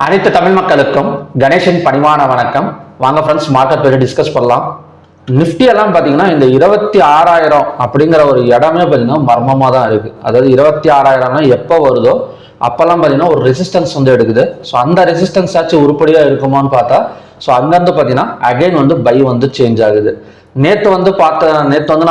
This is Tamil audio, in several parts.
அனைத்து தமிழ் மக்களுக்கும் கணேஷின் பணிவான வணக்கம். வாங்க ஃப்ரெண்ட்ஸ், மார்க்கெட் பற்றி டிஸ்கஸ் பண்ணலாம். நிஃப்டி எல்லாம் பார்த்தீங்கன்னா இந்த 26,000 அப்படிங்கிற ஒரு இடமே பார்த்தீங்கன்னா மர்மமாக தான் இருக்குது. அதாவது 26,000 எப்போ வருதோ அப்போல்லாம் பார்த்தீங்கன்னா ஒரு ரெசிஸ்டன்ஸ் வந்து எடுக்குது. ஸோ அந்த ரெசிஸ்டன்ஸ் ஆச்சு உருப்படியாக இருக்குமான்னு பார்த்தா ஸோ அங்கேருந்து பார்த்தீங்கன்னா அகைன் வந்து பை வந்து சேஞ்ச் ஆகுது. நேற்று வந்து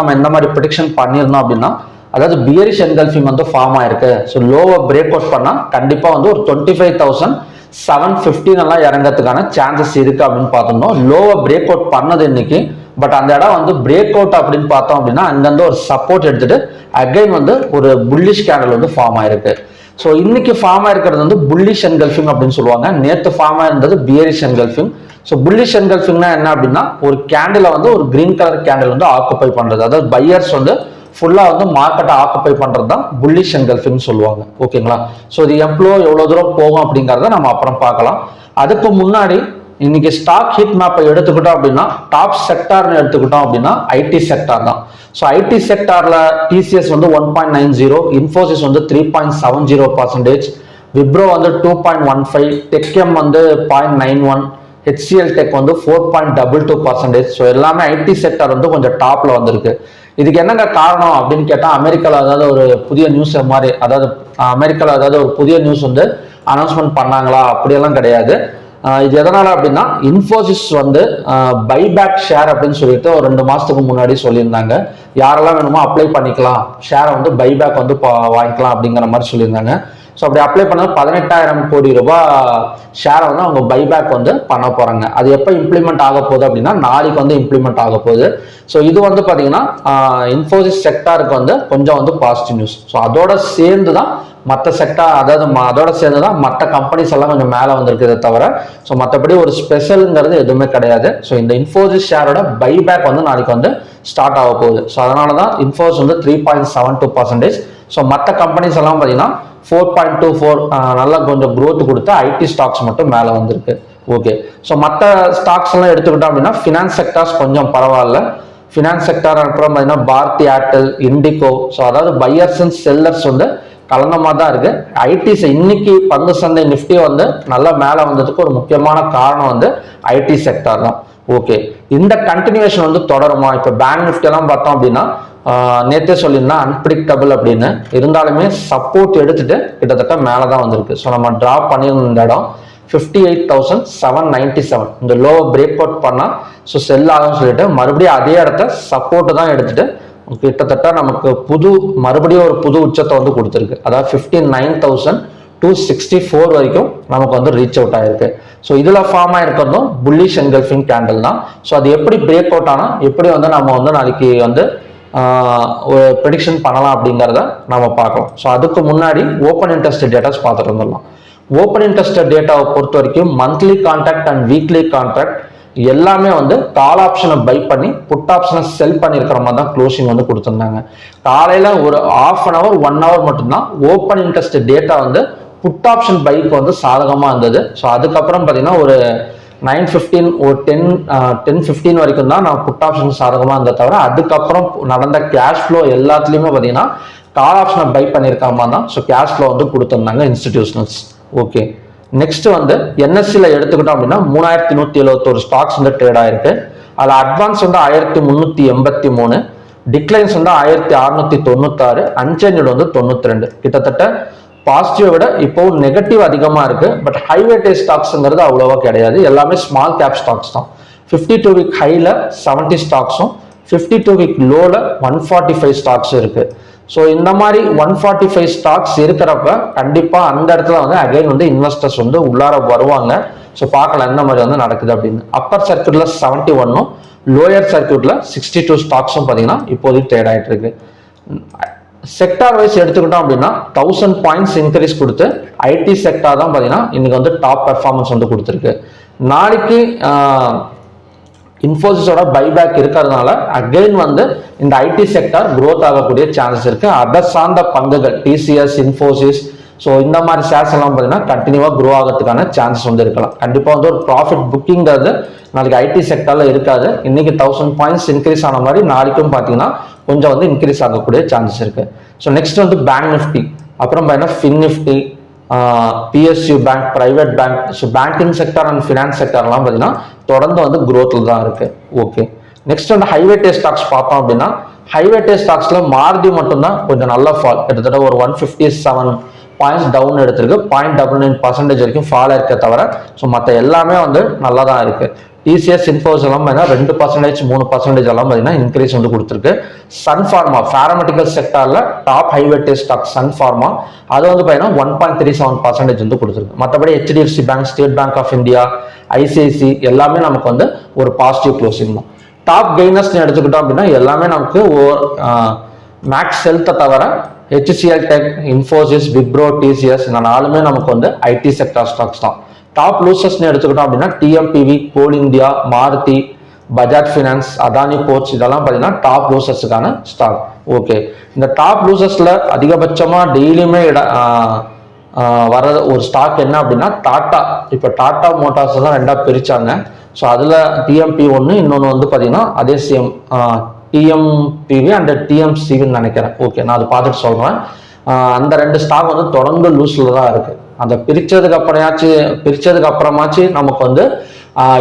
நம்ம எந்த மாதிரி ப்ரிடிக்ஷன் பண்ணியிருந்தோம் அப்படின்னா, அதாவது பியரிஷ் என்கல்ஃபிங் வந்து ஃபார்ம் ஆயிருக்கு. ஸோ லோவை பிரேக் அவுட் பண்ணால் கண்டிப்பாக வந்து ஒரு 25,715 எல்லாம் இறங்கிறதுக்கான சான்சஸ் இருக்கு அப்படின்னு பார்த்தோம்னா, லோவை பிரேக் அவுட் பண்ணது இன்னைக்கு. பட் அந்த இடம் வந்து பிரேக் அவுட் அப்படின்னு பார்த்தோம் அப்படின்னா அங்கேருந்து ஒரு சப்போர்ட் எடுத்துட்டு அகைன் வந்து ஒரு புல்லிஷ் கேண்டல் வந்து ஃபார்ம் ஆயிருக்கு. ஸோ இன்னைக்கு ஃபார்ம் ஆயிருக்கிறது வந்து புல்லிஷ் என்கல்ஃபிங் அப்படின்னு சொல்லுவாங்க. நேற்று ஃபார்ம் ஆயிருந்தது பியரிஷ் என்கல்ஃபிங். ஸோ புல்லிஷ் என்கல்ஃபிங்னா என்ன அப்படின்னா, ஒரு கேண்டில் வந்து ஒரு கிரீன் கலர் கேண்டில் வந்து ஆக்குபை பண்றது, அதாவது பையர்ஸ் வந்து ஃபுல்லா வந்து மார்க்கெட்டை ஆக்குபை பண்றது தான் புல்லிஷ் என்கல்ஃபிங் சொல்லுவாங்க. ஓகேங்களா? ஸோ இது எவ்வளவு தூரம் போகும் அப்படிங்கிறத நம்ம அப்புறம் பார்க்கலாம். அதுக்கு முன்னாடி இன்னைக்கு ஸ்டாக் ஹீட் மேப்பை எடுத்துக்கிட்டோம் அப்படின்னா, டாப் செக்டார்னு எடுத்துக்கிட்டோம் அப்படின்னா ஐடி செக்டார் தான். ஸோ ஐடி செக்டார்ல டிசிஎஸ் வந்து 1.90, இன்ஃபோசிஸ் வந்து 3.70%, விப்ரோ வந்து 2.15, டெக்எம் வந்து 0.91, ஹெச்சிஎல் டெக் வந்து 4.22%. ஸோ எல்லாமே ஐடி செக்டார் வந்து கொஞ்சம் டாப்ல வந்திருக்கு. இதுக்கு என்னங்க காரணம் அப்படின்னு கேட்டால், அமெரிக்காவில் அதாவது ஒரு புதிய நியூஸ் மாதிரி, அதாவது அமெரிக்காவில் அதாவது ஒரு புதிய நியூஸ் வந்து அனௌன்ஸ்மெண்ட் பண்ணாங்களா அப்படியெல்லாம் கிடையாது. இது எதனால அப்படின்னா, இன்ஃபோசிஸ் வந்து பைபேக் ஷேர் அப்படின்னு சொல்லிட்டு ஒரு 2 மாசத்துக்கு முன்னாடி சொல்லியிருந்தாங்க. யாரெல்லாம் வேணுமோ அப்ளை பண்ணிக்கலாம், ஷேரை வந்து பைபேக் வந்து வாங்கிக்கலாம் அப்படிங்கிற மாதிரி சொல்லியிருந்தாங்க. ஸோ அப்படி அப்ளை பண்ணது 18,000 கோடி ரூபாய் ஷேரை வந்து அவங்க பைபேக் வந்து பண்ண போறாங்க. அது எப்போ இம்ப்ளிமெண்ட் ஆக போகுது அப்படின்னா, நாளைக்கு வந்து இம்ப்ளிமெண்ட் ஆக போகுது. ஸோ இது வந்து பார்த்தீங்கன்னா இன்ஃபோசிஸ் செக்டாருக்கு வந்து கொஞ்சம் வந்து பாசிட்டிவ் நியூஸ். ஸோ அதோட சேர்ந்து தான் மற்ற செக்டார், அதாவது அதோட சேர்ந்து தான் மற்ற கம்பெனிஸ் எல்லாம் கொஞ்சம் மேலே வந்திருக்குதே தவிர, ஸோ மற்றபடி ஒரு ஸ்பெஷலுங்கிறது எதுவுமே கிடையாது. ஸோ இந்த இன்ஃபோசிஸ் ஷேரோட பைபேக் வந்து நாளைக்கு வந்து ஸ்டார்ட் ஆக போகுது. ஸோ அதனால தான் இன்ஃபோசிஸ் வந்து 3.72%. ஸோ மற்ற கம்பெனிஸ் எல்லாம் பார்த்தீங்கன்னா 4.24 நல்லா கொஞ்சம் growth கொடுத்து ஐடி ஸ்டாக்ஸ் மட்டும் மேலே வந்திருக்கு. ஓகே, ஸோ மற்ற ஸ்டாக்ஸ் எல்லாம் எடுத்துக்கிட்டோம் அப்படின்னா ஃபினான்ஸ் செக்டார்ஸ் கொஞ்சம் பரவாயில்ல. ஃபினான்ஸ் செக்டார் அப்புறம் பார்த்தீங்கன்னா பாரதி ஏர்டெல், இண்டிகோ, ஸோ அதாவது பையர்ஸ் அண்ட் செல்லர்ஸ் வந்து கலந்த மாதிரி தான் இருக்கு. ஐடிஸ் இன்னைக்கு பங்கு சந்தை நிஃப்டி வந்து நல்லா மேலே வந்ததுக்கு ஒரு முக்கியமான காரணம் வந்து ஐடி செக்டார் தான். ஓகே, இந்த கண்டினியூஷன் வந்து தொடருமா? இப்போ பேங்க் நிஃப்டி எல்லாம் பார்த்தோம் அப்படின்னா நேற்றே சொல்லியிருந்தா அன்பிரிடிக்டபிள் அப்படின்னு இருந்தாலுமே சப்போர்ட் எடுத்துட்டு கிட்டத்தட்ட மேலே தான் வந்திருக்கு. ஸோ நம்ம டிராப் பண்ணியிருந்த இடம் 58,797, இந்த லோவை பிரேக் அவுட் பண்ணால் ஸோ செல் ஆகும்னு சொல்லிட்டு மறுபடியும் அதே இடத்த சப்போர்ட் தான் எடுத்துட்டு கிட்டத்தட்ட நமக்கு மறுபடியும் ஒரு புது உச்சத்தை வந்து கொடுத்துருக்கு. அதாவது 59,264 வரைக்கும் நமக்கு வந்து ரீச் அவுட் ஆயிருக்கு. ஸோ இதுல ஃபார்ம் ஆயிருக்கிறதும் புல்லிஷ் என்கல்ஃபிங் கேண்டில் தான். ஸோ அது எப்படி பிரேக் அவுட் ஆனால் எப்படி வந்து நம்ம வந்து நாளைக்கு வந்து ப்ரெடிக்ஷன் பண்ணலாம் அப்படிங்கிறத நம்ம பார்க்கலாம். ஸோ அதுக்கு முன்னாடி ஓப்பன் இன்ட்ரெஸ்ட் டேட்டாஸ் பார்த்துட்டு வந்துடலாம். ஓப்பன் இன்ட்ரெஸ்ட் டேட்டாவை பொறுத்த வரைக்கும் monthly contract and weekly contract எல்லாமே வந்து கால் ஆப்ஷனை பை பண்ணி புட் ஆப்ஷனை செல் பண்ணியிருக்கிற மாதிரி தான் க்ளோசிங் வந்து கொடுத்துருந்தாங்க. காலையில் ஒரு ½ அன் அவர் 1 hour மட்டும்தான் ஓப்பன் இன்ட்ரெஸ்ட் டேட்டா வந்து புட் ஆப்ஷன் பைக்கு வந்து சாதகமாக இருந்தது. ஸோ அதுக்கப்புறம் பார்த்தீங்கன்னா ஒரு 9:15 ஒரு 10:15 வரைக்கும் தான் நான் புட் ஆப்ஷன் சாதகமாக இருந்ததை தவிர, அதுக்கப்புறம் நடந்த கேஷ் ஃப்ளோ எல்லாத்துலேயுமே பார்த்தீங்கன்னா கால் ஆப்ஷனை பை பண்ணியிருக்க மாதிரி தான் ஸோ கேஷ் ஃப்ளோ வந்து கொடுத்துருந்தாங்க இன்ஸ்டிடியூஷனல்ஸ். ஓகே, நெக்ஸ்ட் வந்து என்எஸ்சியில் எடுத்துக்கிட்டோம் அப்படின்னா 3,171 ஸ்டாக்ஸ் வந்து ட்ரேட் ஆயிருக்கு. அதில் அட்வான்ஸ் வந்து 1,383, டிக்ளைன்ஸ் வந்து 1,696, அன்சேஞ்சு வந்து 92. கிட்டத்தட்ட பாசிட்டிவ் விட இப்போ நெகட்டிவ் அதிகமா இருக்கு. பட் ஹை வெயிட்டேஜ் ஸ்டாக்ஸ்ங்கிறது அவ்வளோவா கிடையாது, எல்லாமே ஸ்மால் கேப் ஸ்டாக்ஸ் தான். 52 வீக் ஹைல 70 ஸ்டாக்ஸும் 52 வீக் லோல 145 ஸ்டாக்ஸ் இருக்கு. ஸோ இந்த மாதிரி 145 ஸ்டாக்ஸ் இருக்கிறப்ப கண்டிப்பா அந்த இடத்துல வந்து அகைன் வந்து இன்வெஸ்டர்ஸ் வந்து உள்ளார வருவாங்க. ஸோ பார்க்கலாம் எந்த மாதிரி வந்து நடக்குது அப்படின்னு. அப்பர் சர்க்கியூட்ல 71ம் லோயர் சர்க்கியூட்ல 62 ஸ்டாக்ஸும் பார்த்தீங்கன்னா இப்போதைக்கு ட்ரேட் ஆயிட்டு இருக்கு. செக்டார் வைஸ் எடுத்துக்கிட்டோம் அப்படின்னா 1000 பாயிண்ட்ஸ் இன்க்ரீஸ் கொடுத்து ஐடி செக்டார் தான் பார்த்தீங்கன்னா இன்னைக்கு வந்து டாப் பெர்ஃபார்மன்ஸ் வந்து கொடுத்துருக்கு. நாளைக்கு இன்ஃபோசிஸோட பைபேக் இருக்கிறதுனால அகைன் வந்து இந்த ஐடி செக்டார் growth ஆகக்கூடிய சான்சஸ் இருக்கு. அதை சார்ந்த பங்குகள் டிசிஎஸ், இன்ஃபோசிஸ், ஸோ இந்த மாதிரி ஷேர்ஸ் எல்லாம் பார்த்தீங்கன்னா கண்டினியூவா க்ரோ ஆகிறதுக்கான சான்சஸ் வந்து இருக்கலாம். கண்டிப்பாக வந்து ஒரு ப்ராஃபிட் புக்கிங்கிறது நாளைக்கு ஐடி செக்டார்ல இருக்காது. இன்னைக்கு 1000 பாயிண்ட்ஸ் இன்க்ரீஸ் ஆன மாதிரி நாளைக்கும் பார்த்தீங்கன்னா கொஞ்சம் வந்து இன்க்ரீஸ் ஆகக்கூடிய சான்சஸ் இருக்கு. ஸோ நெக்ஸ்ட் வந்து பேங்க் நிஃப்டி, அப்புறம் பார்த்தீங்கன்னா fin Nifty, PSU bank, private bank, so banking sector and finance செக்டர்லாம் பார்த்தீங்கன்னா தொடர்ந்து வந்து க்ரோத்தில் தான் இருக்கு. ஓகே, நெக்ஸ்ட் வந்து ஹைவேட்டே ஸ்டாக்ஸ் பார்த்தோம் அப்படின்னா ஹைவேட்டே ஸ்டாக்ஸ்ல மாருதி மட்டும்தான் கொஞ்சம் நல்ல ஃபால், கிட்டத்தட்ட ஒரு 157 பாயிண்ட்ஸ் டவுன் எடுத்திருக்கு. 0.99% வரைக்கும் ஃபால் இருக்க தவிர ஸோ மற்ற எல்லாமே வந்து நல்லா தான் இருக்கு. டிசிஎஸ் இன்ஃபோஸ் எல்லாம் பார்த்தீங்கன்னா 2%, 3% எல்லாம் பார்த்தீங்கன்னா இன்க்ரீஸ் வந்து கொடுத்துருக்கு. சன் ஃபார்மா பேராமெடிக்கல் செக்டார்ல டாப் ஹைவேட்டே ஸ்டாக் சன் ஃபார்மா, அது வந்து பார்த்தீங்கன்னா 1.37% வந்து கொடுத்துருக்கு. மற்றபடி HDFC bank, State Bank of India, ICICI எல்லாமே நமக்கு வந்து ஒரு பாசிட்டிவ் க்ளோசிங் தான். டாப் கெய்னர்ஸ் எடுத்துக்கிட்டோம் அப்படின்னா எல்லாமே நமக்கு மேக்ஸ் ஹெல்த்தை தவிர HCL tech, Infosys, Wipro, TCS இந்த நாலுமே நமக்கு வந்து ஐடி செக்டார் ஸ்டாக்ஸ் தான். டாப் லூசர்ஸ் எடுத்துக்கிட்டோம் அப்படின்னா TMPV, Coal India, Maruti, Bajaj Finance, Adani Ports இதெல்லாம் பார்த்தீங்கன்னா டாப் லூசர்ஸுக்கான ஸ்டாக். ஓகே, இந்த டாப் லூசர்ஸ்ல அதிகபட்சமா டெய்லியுமே வர ஒரு ஸ்டாக் என்ன அப்படின்னா டாடா. இப்போ டாடா மோட்டார்ஸ் தான் ரெண்டா பிரிச்சாங்க. ஸோ அதில் டிஎம்பி ஒன்று, இன்னொன்று வந்து பார்த்தீங்கன்னா அதே சேம் டிஎம்பிவி அண்ட் டிஎம்சிவின்னு நினைக்கிறேன். ஓகே, நான் அதை பார்த்துட்டு சொல்கிறேன். அந்த ரெண்டு ஸ்டாக் வந்து தொடர்ந்து லூஸில் தான் இருக்குது. அந்த பிரிச்சதுக்கு அப்புறமாச்சு நமக்கு வந்து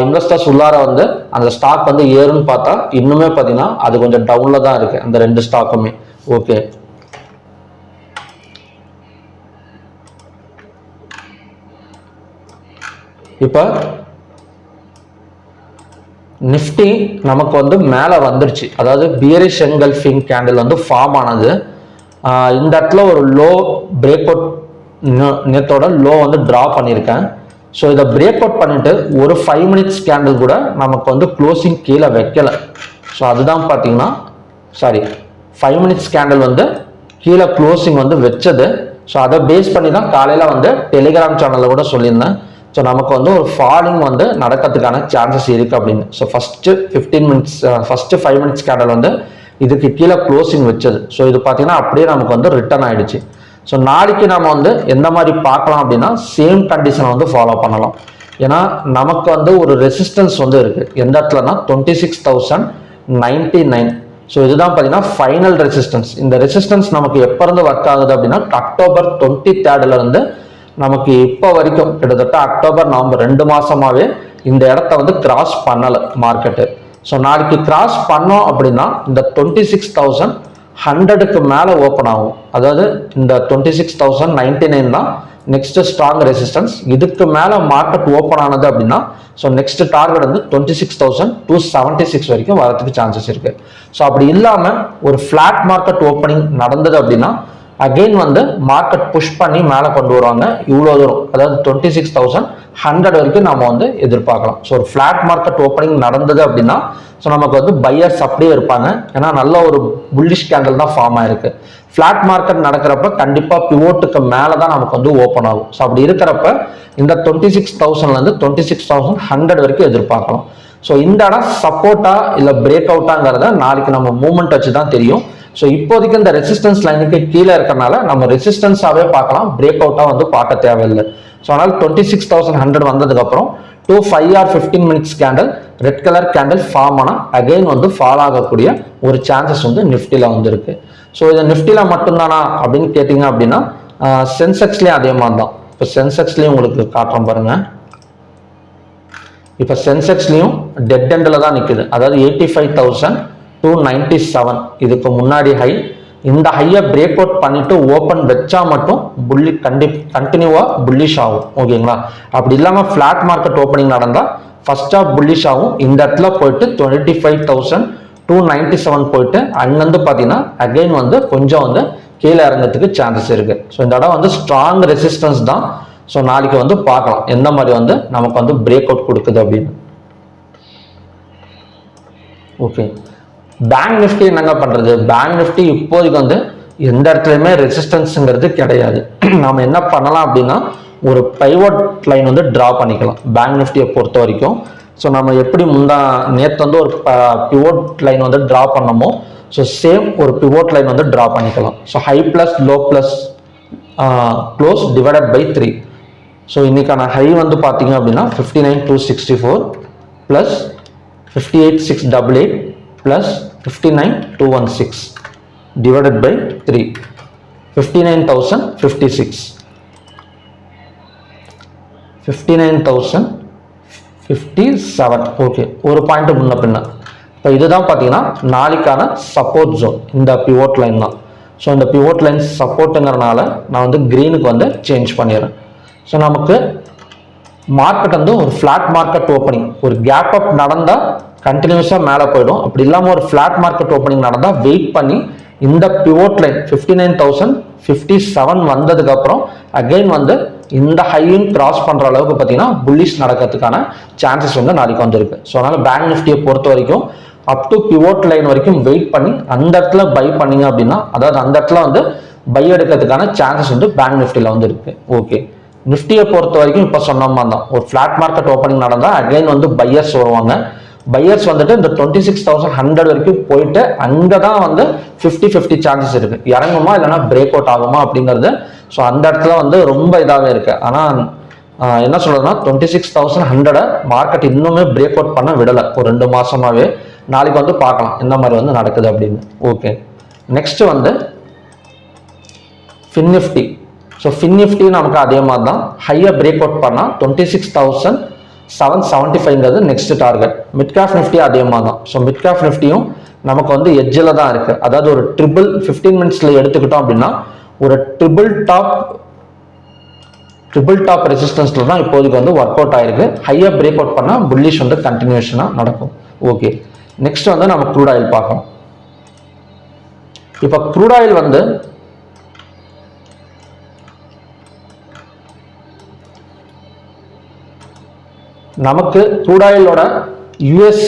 இன்வெஸ்டர்ஸ் உள்ளார வந்து அந்த ஸ்டாக் வந்து ஏறுன்னு பார்த்தா இன்னுமே பார்த்தீங்கன்னா அது கொஞ்சம் டவுனில் தான் இருக்குது அந்த ரெண்டு ஸ்டாக்குமே. ஓகே, இப்போ நிஃப்டி நமக்கு வந்து மேலே வந்துருச்சு. அதாவது பியரிஷ் என்கல்ஃபிங் கேண்டில் வந்து ஃபார்ம் ஆனது. இந்த இடத்துல ஒரு லோ பிரேக் அவுட், நேத்தோட லோ வந்து ட்ரா பண்ணியிருக்கேன். ஸோ இதை பிரேக் அவுட் பண்ணிட்டு ஒரு 5 மினிட்ஸ் கேண்டில் கூட நமக்கு வந்து க்ளோசிங் கீழே வைக்கல. ஸோ அதுதான் பார்த்தீங்கன்னா 5 மினிட்ஸ் கேண்டில் வந்து கீழே க்ளோசிங் வந்து வச்சது. ஸோ அதை பேஸ் பண்ணி தான் காலையில் வந்து டெலிகிராம் சேனலில் கூட சொல்லியிருந்தேன். ஸோ நமக்கு வந்து ஒரு ஃபாலிங் வந்து நடக்கிறதுக்கான சான்சஸ் இருக்குது அப்படின்னு. ஸோ ஃபஸ்ட்டு 5 மினிட்ஸ் கேண்டில் வந்து இதுக்கு கீழே க்ளோசிங் வச்சது. ஸோ இது பார்த்தீங்கன்னா அப்படியே நமக்கு வந்து ரிட்டர்ன் ஆயிடுச்சு. ஸோ நாளைக்கு நம்ம வந்து எந்த மாதிரி பார்க்கலாம் அப்படின்னா சேம் கண்டிஷனை வந்து ஃபாலோ பண்ணலாம். ஏன்னா நமக்கு வந்து ஒரு ரெசிஸ்டன்ஸ் வந்து இருக்குது. எந்த இடத்துலனா 26,099. ஸோ இதுதான் பார்த்தீங்கன்னா ஃபைனல் ரெசிஸ்டன்ஸ். இந்த ரெசிஸ்டன்ஸ் நமக்கு எப்போ இருந்து ஒர்க் ஆகுது அப்படின்னா அக்டோபர் 23 இருந்து நமக்கு இப்போ வரைக்கும் கிட்டத்தட்ட அக்டோபர், நவம்பர் 2 மாசமாவே இந்த இடத்த வந்து கிராஸ் பண்ணலை மார்க்கெட்டு. ஸோ நாளைக்கு கிராஸ் பண்ணோம் அப்படின்னா இந்த 26,100க்கு மேலே ஓப்பன் ஆகும். அதாவது இந்த 26,099 தான் நெக்ஸ்ட் ஸ்ட்ராங் ரெசிஸ்டன்ஸ். இதுக்கு மேலே மார்க்கெட் ஓப்பன் ஆனது அப்படின்னா ஸோ நெக்ஸ்ட் டார்கெட் வந்து 26,276 வரைக்கும் வரதுக்கு சான்சஸ் இருக்கு. ஸோ அப்படி இல்லாமல் ஒரு ஃபிளாட் மார்க்கெட் ஓப்பனிங் நடந்தது அப்படின்னா அகெயின் வந்து மார்க்கெட் புஷ் பண்ணி மேலே கொண்டு வருவாங்க. இவ்வளோ தூரம், அதாவது 26,100 வரைக்கும் நம்ம வந்து எதிர்பார்க்கலாம். ஸோ ஒரு ஃபிளாட் மார்க்கெட் ஓப்பனிங் நடந்தது அப்படின்னா ஸோ நமக்கு வந்து பையர்ஸ் அப்படியே இருப்பாங்க. ஏன்னா நல்ல ஒரு புல்லிஷ் கேண்டில் தான் ஃபார்ம் ஆயிருக்கு. ஃபிளாட் மார்க்கெட் நடக்கிறப்ப கண்டிப்பாக பிவோட்டுக்கு மேலே தான் நமக்கு வந்து ஓப்பன் ஆகும். ஸோ அப்படி இருக்கிறப்ப இந்த 26,000லேருந்து 26,100 வரைக்கும் எதிர்பார்க்கலாம். ஸோ இந்த இடம் சப்போர்ட்டா இல்லை பிரேக் அவுட்டாங்கிறத நாளைக்கு நம்ம மூவ்மெண்ட் வச்சு தான் தெரியும். ஸோ இப்போதைக்கு இந்த ரெசிஸ்டன்ஸ் லைனுக்கு கீழே இருக்கிறனால நம்ம ரெசிஸ்டன்ஸாகவே பார்க்கலாம், பிரேக் அவுட்டாக வந்து பார்க்க தேவையில்லை. ஸோ அதனால் 26,100 வந்ததுக்கப்புறம் 5 or 15 minutes candle red colour candle form ஆனால் அகெயின் வந்து ஃபால் ஆகக்கூடிய ஒரு சான்சஸ் வந்து நிஃப்டியில் வந்துருக்கு. ஸோ இது நிஃப்டியில் மட்டும்தானா அப்படின்னு கேட்டிங்க அப்படின்னா சென்செக்ஸ்லேயும் அதே மாதிரி தான். இப்போ சென்செக்ஸ்லேயும் உங்களுக்கு காட்டுறோம் பாருங்க. இப்போ சென்செக்ஸ்லேயும் டெட் எண்டில் தான் நிற்குது. அதாவது 85,297 இதுக்கு முன்னாடி ஹை. இந்த ஹையை பிரேக் அவுட் பண்ணிட்டு ஓப்பன் வச்சா மட்டும் கண்டினியூவா புல்லிஷ் ஆகும். ஓகேங்களா? அப்படி இல்லாமல் ஃபிளாட் மார்க்கெட் ஓப்பனிங் நடந்தால் ஃபர்ஸ்ட் ஆஃப் புல்லிஷ் ஆகும். இந்த இடத்துல போயிட்டு 25,297 போயிட்டு அங்கிருந்து பார்த்தீங்கன்னா அகைன் வந்து கொஞ்சம் வந்து கீழே இறங்கிறதுக்கு சான்சஸ் இருக்கு. ஸோ இந்த இடம் வந்து ஸ்ட்ராங் ரெசிஸ்டன்ஸ் தான். ஸோ நாளைக்கு வந்து பார்க்கலாம் எந்த மாதிரி வந்து நமக்கு வந்து பிரேக் அவுட் கொடுக்குது அப்படின்னு. ஓகே, பேங்க் நிஃப்டி என்னங்க பண்றது? பேங்க் நிஃப்டி இப்போதைக்கு வந்து எந்த இடத்துலையுமே ரெசிஸ்டன்ஸுங்கிறது கிடையாது. நாம என்ன பண்ணலாம் அப்படின்னா ஒரு பைவோட் லைன் வந்து டிரா பண்ணிக்கலாம் பேங்க் நிஃப்டியை பொறுத்த வரைக்கும். ஸோ நம்ம எப்படி நேற்று வந்து ஒரு பிவோட் லைன் வந்து டிரா பண்ணமோ ஸோ சேம் ஒரு பிவோட் லைன் வந்து டிரா பண்ணிக்கலாம். So high plus low plus close divided by 3. So இன்னைக்கான ஹை வந்து பார்த்தீங்க அப்படின்னா 59,264 பிளஸ் 58,688 plus 59,216 divided by 3, 59,056. 59,057. ஓகே, ஒரு பாயிண்ட் முன்ன பின்ன. இப்போ இதுதான் பார்த்தீங்கன்னா நாளைக்கான சப்போர்ட் ஜோன், இந்த பிவோட் லைன் தான். ஸோ இந்த பிவோட் லைன் சப்போர்ட்டுங்கிறனால நான் வந்து க்ரீனுக்கு வந்து சேஞ்ச் பண்ணிடுறேன். ஸோ நமக்கு மார்க்கெட் வந்து ஒரு ஃப்ளாட் மார்க்கெட் ஓப்பனிங், ஒரு கேப் அப் நடந்தால் கண்டினியூஸாக மேலே போயிடும். அப்படி இல்லாமல் ஒரு ஃப்ளாட் மார்க்கெட் ஓப்பனிங் நடந்தால் வெயிட் பண்ணி இந்த பிவோட் லைன் 59,057 வந்ததுக்கப்புறம் அகைன் வந்து இந்த ஹையும் கிராஸ் பண்ணுற அளவுக்கு பார்த்தீங்கன்னா புல்லிஷ் நடக்கிறதுக்கான சான்சஸ் வந்து நாளைக்கு வந்துருக்கு. ஸோ அதனால் பேங்க் நிஃப்டியை பொறுத்த வரைக்கும் அப் டு பிவோட் லைன் வரைக்கும் வெயிட் பண்ணி அந்த இடத்துல பை பண்ணீங்க அப்படின்னா, அதாவது அந்த இடத்துல வந்து பை எடுக்கிறதுக்கான சான்சஸ் வந்து பேங்க் நிஃப்டியில் வந்து இருக்கு. ஓகே, நிஃப்டியை பொறுத்த வரைக்கும் இப்போ சொன்ன மாதிரி தான், ஒரு ஃப்ளாட் மார்க்கெட் ஓப்பனிங் நடந்தால் அகைன் வந்து பையர்ஸ் வருவாங்க. பையர்ஸ் வந்துட்டு இந்த 26,100 வரைக்கும் போயிட்டு அங்கே தான் வந்து 50-50 சான்சஸ் இருக்கு, இறங்குமா இல்லைன்னா பிரேக் அவுட் ஆகுமா அப்படிங்கிறது. ஸோ அந்த இடத்துல வந்து ரொம்ப இதாகவே இருக்கு. ஆனால் என்ன சொல்றதுன்னா 26,100 மார்க்கெட் இன்னுமே பிரேக் அவுட் பண்ண விடலை ஒரு 2 மாசமாவே. நாளைக்கு வந்து பார்க்கலாம் எந்த மாதிரி வந்து நடக்குது அப்படின்னு. ஓகே, நெக்ஸ்ட் வந்து fin Nifty. So fin Nifty நமக்கு அதே மாதிரி தான், ஹையாக பிரேக் அவுட் பண்ணால் 26,775 next target. Mid cap Nifty அதே மாதிரி தான். ஸோ மிட் கேப் நிஃப்டியும் நமக்கு வந்து எட்ஜில் தான் இருக்கு. அதாவது ஒரு ட்ரிபிள் 15 மினிட்ஸ்ல எடுத்துக்கிட்டோம் அப்படின்னா ஒரு ட்ரிபிள் டாப் ரெசிஸ்டன்ஸ்ல தான் இப்போதைக்கு வந்து ஒர்க் அவுட் ஆயிருக்கு. ஹையாக பிரேக் அவுட் பண்ணால் புல்லிஷ் வந்து கண்டினியூஷனாக நடக்கும். ஓகே, நெக்ஸ்ட் வந்து நம்ம க்ரூட் ஆயில் பார்க்கலாம். இப்போ க்ரூட் ஆயில் வந்து நமக்கு க்ரூட் ஆயிலோட யூஎஸ்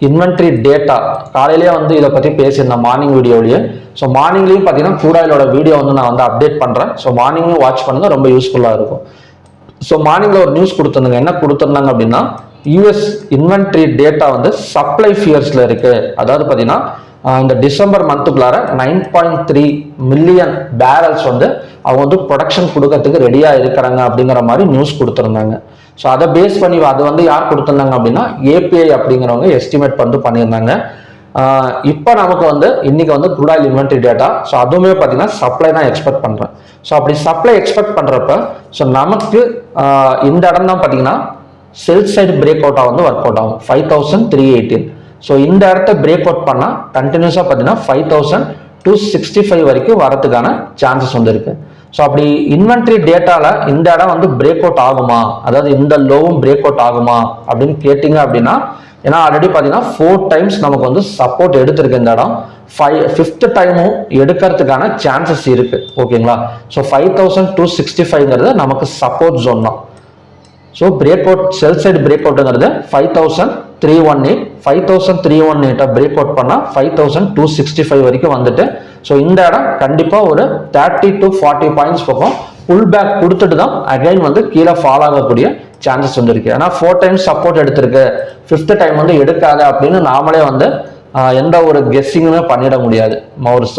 இன்வென்ட்ரி டேட்டா காலையிலேயே வந்து இதை பற்றி பேசியிருந்தேன் மார்னிங் வீடியோவிலேயே. ஸோ மார்னிங்லேயும் பார்த்தீங்கன்னா க்ரூட் ஆயிலோட வீடியோ வந்து நான் வந்து அப்டேட் பண்ணுறேன். ஸோ மார்னிங்கும் வாட்ச் பண்ணுங்க, ரொம்ப யூஸ்ஃபுல்லாக இருக்கும். ஸோ மார்னிங்கில் ஒரு நியூஸ் கொடுத்துருந்தாங்க. என்ன கொடுத்துருந்தாங்க அப்படின்னா, யூஎஸ் இன்வென்ட்ரி டேட்டா வந்து சப்ளை ஃபியர்ஸில் இருக்கு. அதாவது பார்த்தீங்கன்னா இந்த டிசம்பர் மந்த்துக்குள்ளார 9.3 மில்லியன் பேரல்ஸ் வந்து அவங்க வந்து ப்ரொடக்ஷன் கொடுக்கறதுக்கு ரெடியாக இருக்கிறாங்க அப்படிங்கிற மாதிரி நியூஸ் கொடுத்துருந்தாங்க. ஸோ அதை பேஸ் பண்ணி அது வந்து யார் கொடுத்துருந்தாங்க அப்படின்னா ஏபிஐ அப்படிங்கிறவங்க எஸ்டிமேட் வந்து பண்ணியிருந்தாங்க. இப்போ நமக்கு வந்து இன்னைக்கு வந்து crude oil inventory data. So அதுவுமே பார்த்தீங்கன்னா சப்ளை தான் எக்ஸ்பெக்ட் பண்ணுறேன். ஸோ அப்படி சப்ளை எக்ஸ்பெக்ட் பண்ணுறப்ப ஸோ நமக்கு இந்த இடம் தான் பார்த்தீங்கன்னா செல் சைடு பிரேக் அவுட்டாக வந்து ஒர்க் அவுட் ஆகும் 5,318. ஸோ இந்த இடத்த பிரேக் அவுட் பண்ணால் கண்டினியூஸாக பார்த்தீங்கன்னா 5,265 வரைக்கும் வரதுக்கான சான்சஸ் வந்து இருக்கு. ஸோ அப்படி இன்வென்ட்ரி டேட்டால இந்த இடம் வந்து பிரேக் அவுட் ஆகுமா, அதாவது இந்த லோவும் பிரேக் அவுட் ஆகுமா அப்படின்னு கேட்டிங்க அப்படின்னா, ஏன்னா ஆல்ரெடி பார்த்தீங்கன்னா 4 டைம்ஸ் நமக்கு வந்து சப்போர்ட் எடுத்திருக்கு இந்த இடம், 5th டைமும் எடுக்கிறதுக்கான சான்சஸ் இருக்கு. ஓகேங்களா, ஸோ 5,265 நமக்கு சப்போர்ட் ஜோன் தான். So break out sell side break அவுட்ங்கிறது 5,318 பிரேக் அவுட் பண்ணால் 5,265 வரைக்கும் வந்துட்டு, ஸோ இந்த இடம் கண்டிப்பாக ஒரு 30 to 40 பாயிண்ட்ஸ் பக்கம் புல் பேக் கொடுத்துட்டு தான் அகைன் வந்து கீழே ஃபால் ஆகக்கூடிய சான்சஸ் வந்து இருக்கு. ஏன்னா 4 டைம்ஸ் சப்போர்ட் எடுத்திருக்கு, 5th டைம் வந்து எடுக்காத அப்படின்னு நாமளே வந்து எந்த ஒரு கெஸ்ஸிங்குமே பண்ணிட முடியாது.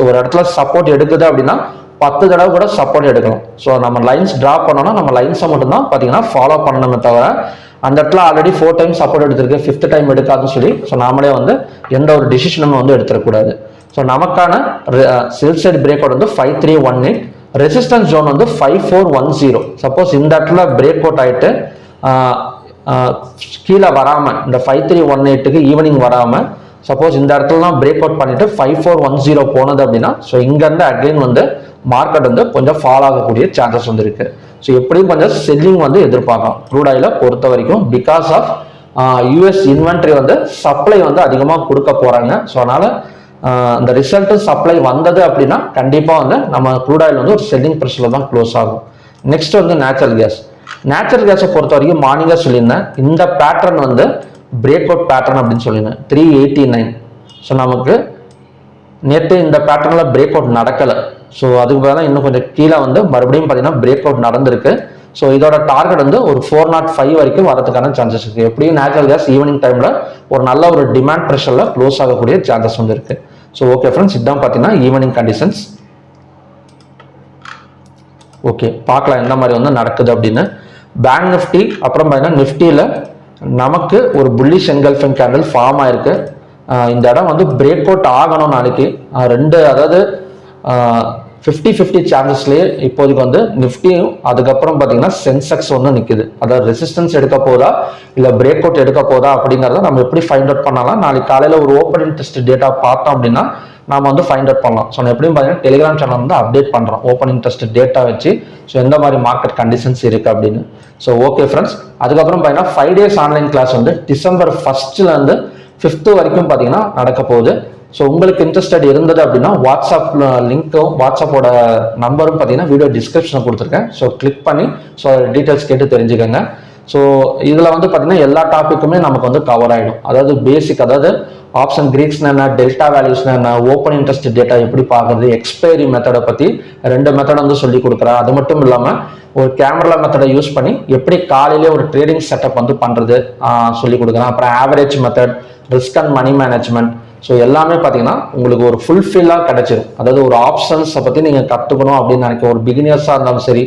ஒரு இடத்துல சப்போர்ட் எடுக்குது அப்படின்னா 10 தடவை கூட சப்போர்ட் எடுக்கலாம். ஸோ நம்ம லைன்ஸ் ட்ரா பண்ணோம்னா நம்ம லைன்ஸை மட்டும் தான் பார்த்தீங்கன்னா ஃபாலோ பண்ணணுமே தவிர அந்த இடத்துல ஆல்ரெடி 4 டைம் சப்போர்ட் எடுத்திருக்கு 5th டைம் எடுக்காதுன்னு சொல்லி ஸோ நாமளே வந்து எந்த ஒரு டிசிஷனும் வந்து எடுத்துடக்கூடாது. ஸோ நமக்கான செல் சைடு பிரேக் அவுட் வந்து 5,318, ரெசிஸ்டன்ஸ் ஜோன் வந்து 5,410. சப்போஸ் இந்த இடத்துல பிரேக் அவுட் ஆயிட்டு கீழே வராமல் இந்த 5,318க்கு ஈவினிங் வராமல் சப்போஸ் இந்த இடத்துல தான் பிரேக் அவுட் பண்ணிட்டு 5,410 போனது அப்படின்னா ஸோ இங்கேருந்து அகைன் வந்து மார்க்கெட் வந்து கொஞ்சம் ஃபால் ஆகக்கூடிய சான்சஸ் வந்து இருக்கு. ஸோ எப்படியும் கொஞ்சம் செல்லிங் வந்து எதிர்பார்க்கலாம் க்ரூட் ஆயிலை பொறுத்த வரைக்கும். பிகாஸ் ஆஃப் யூஎஸ் இன்வென்ட்ரி வந்து சப்ளை வந்து அதிகமாக கொடுக்க போறாங்க. ஸோ அதனால இந்த ரிசல்ட் சப்ளை வந்தது அப்படின்னா கண்டிப்பாக வந்து நம்ம க்ரூட் ஆயில் வந்து ஒரு செல்லிங் ப்ரெஷரில் தான் க்ளோஸ் ஆகும். நெக்ஸ்ட் வந்து நேச்சுரல் கேஸை பொறுத்த வரைக்கும் மார்னிங்காக சொல்லியிருந்தேன் இந்த பேட்டர்ன் வந்து பிரேக் அவுட் பேட்டர்ன் அப்படின்னு சொல்லியிருந்தேன் 389. ஸோ நமக்கு நேற்று இந்த பேட்டர்னில் பிரேக் அவுட் நடக்கலை. ஸோ அதுக்கு பதிலாக இன்னும் கொஞ்சம் கீழே வந்து மறுபடியும் பார்த்தீங்கன்னா பிரேக் அவுட் நடந்திருக்கு. ஸோ இதோட டார்கெட் வந்து ஒரு 405 வரைக்கும் வரதுக்கான சான்சஸ் இருக்கு. எப்படியும் நேச்சுரல் கேஸ் ஈவினிங் டைம்ல ஒரு நல்ல ஒரு டிமாண்ட் ப்ரெஷர்ல க்ளோஸ் ஆகக்கூடிய சான்சஸ் வந்து இருக்கு. ஸோ ஓகே ஃப்ரெண்ட்ஸ், இதுதான் பார்த்தீங்கன்னா ஈவினிங் கண்டிஷன்ஸ். ஓகே, பார்க்கலாம் எந்த மாதிரி வந்து நடக்குது அப்படின்னு. பேங்க் நிஃப்டி அப்புறம் பார்த்தீங்கன்னா நிஃப்டியில் நமக்கு ஒரு புல்லிஷ் என்கல்ஃபிங் கேண்டில் ஃபார்ம் ஆயிருக்கு. இந்த இடம் வந்து பிரேக் அவுட் ஆகணும் நாளைக்கு. அதாவது 50-50 சான்சஸ்லேயே இப்போதைக்கு வந்து நிஃப்டியும் அதுக்கப்புறம் பார்த்தீங்கன்னா சென்செக்ஸ் வந்து நிற்குது. அதாவது ரெசிஸ்டன்ஸ் எடுக்க போதா இல்லை பிரேக் அவுட் எடுக்க போதா அப்படிங்கிறத நம்ம எப்படி ஃபைண்ட் அவுட் பண்ணலாம். நாளைக்கு காலையில் ஒரு ஓப்பன் இன்ட்ரெஸ்ட் டேட்டா பார்த்தோம் அப்படின்னா நாம வந்து ஃபைண்ட் அவுட் பண்ணலாம். ஸோ எப்படியும் பார்த்தீங்கன்னா டெலிகிராம் சேனல் வந்து அப்டேட் பண்ணுறோம் ஓப்பன் இன்ட்ரெஸ்ட் டேட்டா வச்சு. ஸோ எந்த மாதிரி மார்க்கெட் கண்டிஷன்ஸ் இருக்குது அப்படின்னு. ஸோ ஓகே ஃப்ரெண்ட்ஸ், அதுக்கப்புறம் பார்த்தீங்கன்னா 5 days ஆன்லைன் கிளாஸ் வந்து December 1st to 5th வரைக்கும் பார்த்தீங்கன்னா நடக்க போகுது. ஸோ உங்களுக்கு இன்ட்ரெஸ்டட் இருந்தது அப்படின்னா வாட்ஸ்அப் லிங்க்கும் வாட்ஸ்அப்போட நம்பரும் பார்த்தீங்கன்னா வீடியோ டிஸ்கிரிப்ஷனில் கொடுத்துருக்கேன். ஸோ கிளிக் பண்ணி ஸோ டீட்டெயில்ஸ் கேட்டு தெரிஞ்சுக்கோங்க. ஸோ இதில் வந்து பார்த்தீங்கன்னா எல்லா டாப்பிக்குமே நமக்கு வந்து கவர் ஆகிடும். அதாவது பேசிக், அதாவது ஆப்ஷன் கிரீக்ஸ்னா என்ன, டெல்டா வேல்யூஸ்னா என்ன, ஓப்பன் இன்ட்ரெஸ்ட் டேட்டா எப்படி பார்க்குறது, எக்ஸ்பைரி மெத்தடை பற்றி 2 மெத்தட் வந்து சொல்லி கொடுக்குறேன். அது மட்டும் இல்லாமல் ஒரு கேமரா மெத்தடை யூஸ் பண்ணி எப்படி காலையிலே ஒரு ட்ரேடிங் செட்டப் வந்து பண்ணுறது சொல்லி கொடுக்குறேன். அப்புறம் average method, risk and money management. So எல்லாமே பார்த்தீங்கன்னா உங்களுக்கு ஒரு ஃபுல்ஃபில்லாக கிடைச்சிடும். அதாவது ஒரு ஆப்ஷன்ஸை பற்றி நீங்கள் கற்றுக்கணும் அப்படின்னு நினைக்க ஒரு பிகினர்ஸாக இருந்தாலும் சரி,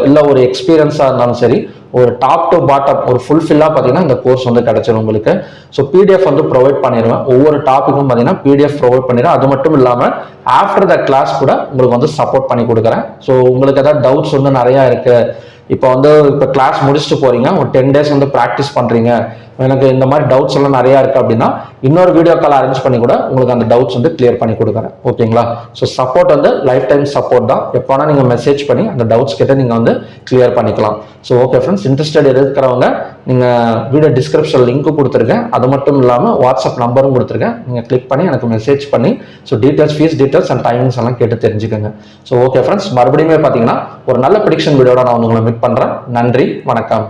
இல்லை ஒரு எக்ஸ்பீரியன்ஸாக இருந்தாலும் சரி, ஒரு டாப் டு பாட்டம் ஒரு ஃபுல்ஃபில்லாக பார்த்தீங்கன்னா இந்த கோர்ஸ் வந்து கிடைச்சிடும் உங்களுக்கு. ஸோ பிடிஎஃப் வந்து ப்ரொவைட் பண்ணிடுவேன். ஒவ்வொரு டாப்பிக்கும் பார்த்தீங்கன்னா பிடிஎஃப் ப்ரொவைட் பண்ணிடுறேன். அது மட்டும் இல்லாமல் ஆஃப்டர் த கிளாஸ் கூட உங்களுக்கு வந்து சப்போர்ட் பண்ணி கொடுக்குறேன். ஸோ உங்களுக்கு ஏதாவது டவுட்ஸ் வந்து நிறையா இருக்குது. இப்போ கிளாஸ் முடிச்சுட்டு போறீங்க, ஒரு 10 days வந்து ப்ராக்டிஸ் பண்றீங்க, எனக்கு இந்த மாதிரி டவுட்ஸ் எல்லாம் நிறைய இருக்கு அப்படின்னா இன்னொரு வீடியோ கால் அரேஞ்ச் பண்ணி கூட உங்களுக்கு அந்த டவுட்ஸ் வந்து கிளியர் பண்ணி கொடுக்குறேன். ஓகேங்களா? ஸோ சப்போர்ட் வந்து லைஃப் டைம் சப்போர்ட் தான். எப்போனா நீங்க மெசேஜ் பண்ணி அந்த டவுட்ஸ் கிட்ட நீங்க வந்து கிளியர் பண்ணிக்கலாம். ஸோ ஓகே ஃப்ரெண்ட்ஸ், இன்ட்ரெஸ்டட் இருக்கிறவங்க நீங்க வீடியோ டிஸ்கிரிப்ஷன் லிங்க் கொடுத்துருக்கேன். அது மட்டும் இல்லாமல் வாட்ஸ்அப் நம்பரும் கொடுத்துருக்கேன். நீங்க கிளிக் பண்ணி எனக்கு மெசேஜ் பண்ணி so details, fees details and timings எல்லாம் கேட்டு தெரிஞ்சுக்கோங்க. ஸோ ஓகே ஃப்ரெண்ட்ஸ், மறுபடியும் பார்த்தீங்கன்னா ஒரு நல்ல ப்ரெடிக்ஷன் வீடியோட நான் உங்களை மீட் பண்றேன். நன்றி, வணக்கம்.